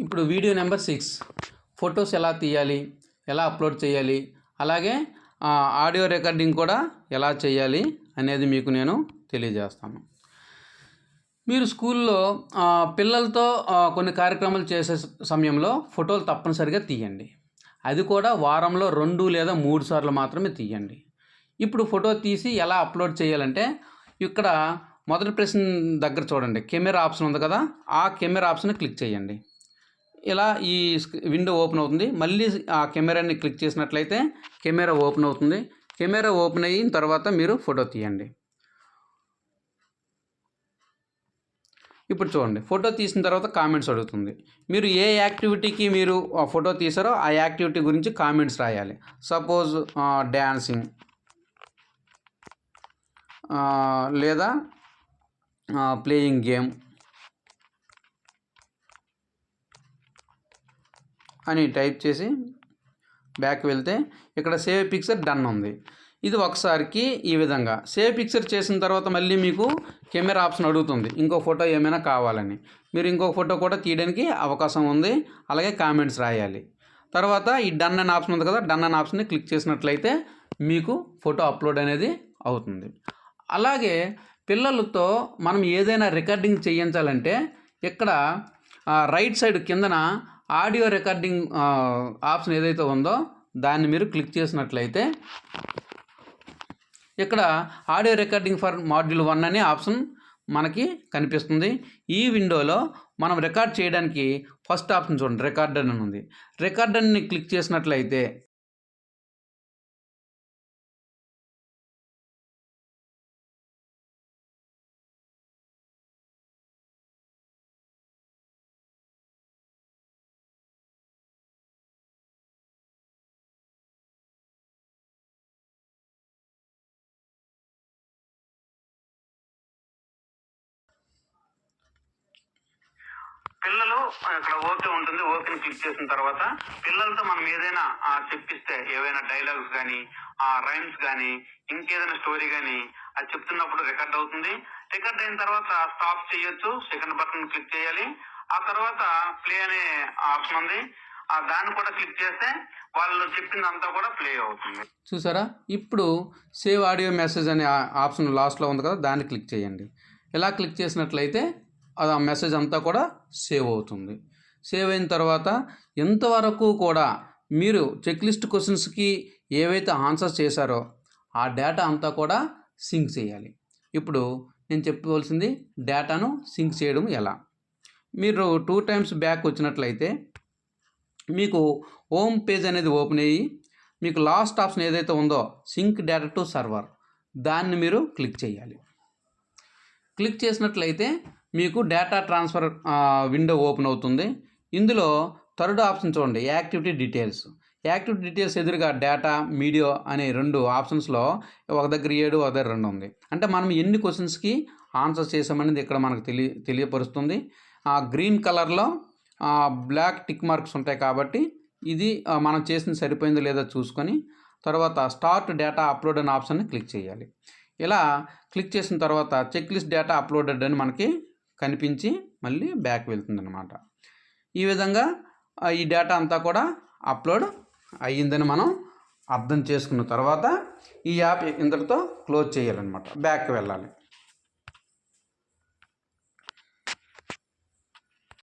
ఇప్పుడు video number 6 photos ఎలా తీయాలి, ఎలా అప్లోడ్ చేయాలి, అలాగే ఆడియో రికార్డింగ్ కూడా ఎలా చేయాలి అనేది మీకు నేను తెలియజేస్తాను. మీరు స్కూల్లో పిల్లలతో కొన్ని కార్యక్రమాలు చేసే సమయంలో ఫోటోలు తప్పనిసరిగా తీయండి. అది కూడా వారంలో 2 లేదా 3 సార్లు మాత్రమే తీయండి. ఇప్పుడు ఫోటో తీసి ఎలా అప్లోడ్ చేయాలంటే ఇక్కడ మొదటి ప్రశ్న దగ్గర చూడండి, కెమెరా ఆప్షన్ ఉంది కదా, ఆ కెమెరా ఆప్షన్ క్లిక్ చేయండి. ఇలా ఈ విండో ఓపెన్ అవుతుంది. మళ్ళీ ఆ కెమెరాని క్లిక్ చేసినట్లయితే కెమెరా ఓపెన్ అవుతుంది. కెమెరా ఓపెన్ అయిన తర్వాత మీరు ఫోటో తీయండి. ఇప్పుడు చూడండి, ఫోటో తీసిన తర్వాత కామెంట్స్ అడుగుతుంది. మీరు ఏ యాక్టివిటీకి మీరు ఫోటో తీసారో ఆ యాక్టివిటీ గురించి కామెంట్స్ రాయాలి. సపోజ్ డ్యాన్సింగ్ లేదా ప్లేయింగ్ గేమ్ అని టైప్ చేసి బ్యాక్ వెళ్తే ఇక్కడ సేవ్ పిక్చర్ డన్ ఉంది. ఇది ఒకసారికి ఈ విధంగా సేవ్ పిక్చర్ చేసిన తర్వాత మళ్ళీ మీకు కెమెరా ఆప్షన్ అడుగుతుంది ఇంకో ఫోటో ఏమైనా కావాలని. మీరు ఇంకో ఫోటో కూడా తీయడానికి అవకాశం ఉంది. అలాగే కామెంట్స్ రాయాలి. తర్వాత ఈ డన్ అనే ఆప్షన్ ఉంది కదా, డన్ అనే ఆప్షన్ని క్లిక్ చేసినట్లయితే మీకు ఫోటో అప్లోడ్ అనేది అవుతుంది. అలాగే పిల్లలతో మనం ఏదైనా రికార్డింగ్ చేయించాలంటే ఇక్కడ రైట్ సైడ్ కిందన ఆడియో రికార్డింగ్ ఆప్షన్ ఏదైతే ఉందో దాన్ని మీరు క్లిక్ చేసినట్లయితే ఇక్కడ ఆడియో రికార్డింగ్ ఫర్ మాడ్యూల్ 1 అనే ఆప్షన్ మనకి కనిపిస్తుంది. ఈ విండోలో మనం రికార్డ్ చేయడానికి ఫస్ట్ ఆప్షన్ చూడండి, రికార్డర్ అని ఉంది. రికార్డర్ని క్లిక్ చేసినట్లయితే పిల్లలు ఇక్కడ ఓకే ఉంటుంది. ఓకేని క్లిక్ చేసిన తర్వాత పిల్లలతో మనం ఏదైనా చెప్పిస్తే ఏవైనా డైలాగ్స్ కానీ రైమ్స్ కానీ ఇంకేదైనా స్టోరీ కానీ అది చెప్తున్నప్పుడు రికార్డ్ అవుతుంది. రికార్డ్ అయిన తర్వాత స్టాప్ చేయొచ్చు. సెకండ్ బటన్ క్లిక్ చేయాలి. ఆ తర్వాత ప్లే అనే ఆప్షన్ ఉంది, దాన్ని కూడా క్లిక్ చేస్తే వాళ్ళు చెప్పిందంతా కూడా ప్లే అవుతుంది. చూసారా? ఇప్పుడు సేవ్ ఆడియో మెసేజ్ అనే ఆప్షన్ లాస్ట్లో ఉంది కదా, దాన్ని క్లిక్ చేయండి. ఇలా క్లిక్ చేసినట్లయితే అది ఆ మెసేజ్ అంతా కూడా సేవ్ అవుతుంది. సేవ్ అయిన తర్వాత ఎంతవరకు కూడా మీరు చెక్ లిస్ట్ క్వశ్చన్స్కి ఏవైతే ఆన్సర్స్ చేశారో ఆ డేటా అంతా కూడా సింక్ చేయాలి. ఇప్పుడు నేను చెప్పవలసింది డేటాను సింక్ చేయడం ఎలా. మీరు 2 టైమ్స్ బ్యాక్ వచ్చినట్లయితే మీకు హోమ్ పేజ్ అనేది ఓపెన్ అయ్యి మీకు లాస్ట్ ఆప్షన్ ఏదైతే ఉందో సింక్ డేటా టు సర్వర్, దాన్ని మీరు క్లిక్ చేయాలి. క్లిక్ చేసినట్లయితే మీకు డేటా ట్రాన్స్ఫర్ విండో ఓపెన్ అవుతుంది. ఇందులో థర్డ్ ఆప్షన్ చూడండి, యాక్టివిటీ డీటెయిల్స్. యాక్టివిటీ డీటెయిల్స్ ఎదురుగా డేటా, మీడియా అనే 2 ఆప్షన్స్లో ఒక దగ్గర 7 ఒక దగ్గర 2 ఉంది. అంటే మనం ఎన్ని క్వశ్చన్స్కి ఆన్సర్ చేసామనేది ఇక్కడ మనకు తెలియపరుస్తుంది. గ్రీన్ కలర్లో బ్లాక్ టిక్ మార్క్స్ ఉంటాయి కాబట్టి ఇది మనం చేసింది సరిపోయిందో లేదో చూసుకొని తర్వాత స్టార్ట్ డేటా అప్లోడ్ అనే ఆప్షన్ని క్లిక్ చేయాలి. ఇలా క్లిక్ చేసిన తర్వాత చెక్ లిస్ట్ డేటా అప్లోడెడ్ అని మనకి కనిపించి మళ్ళీ బ్యాక్ వెళ్తుంది అన్నమాట. ఈ విధంగా ఈ డేటా అంతా కూడా అప్లోడ్ అయ్యిందని మనం అర్థం చేసుకున్న తర్వాత ఈ యాప్ ఇంతటితో క్లోజ్ చేయాలన్నమాట, బ్యాక్ వెళ్ళాలి.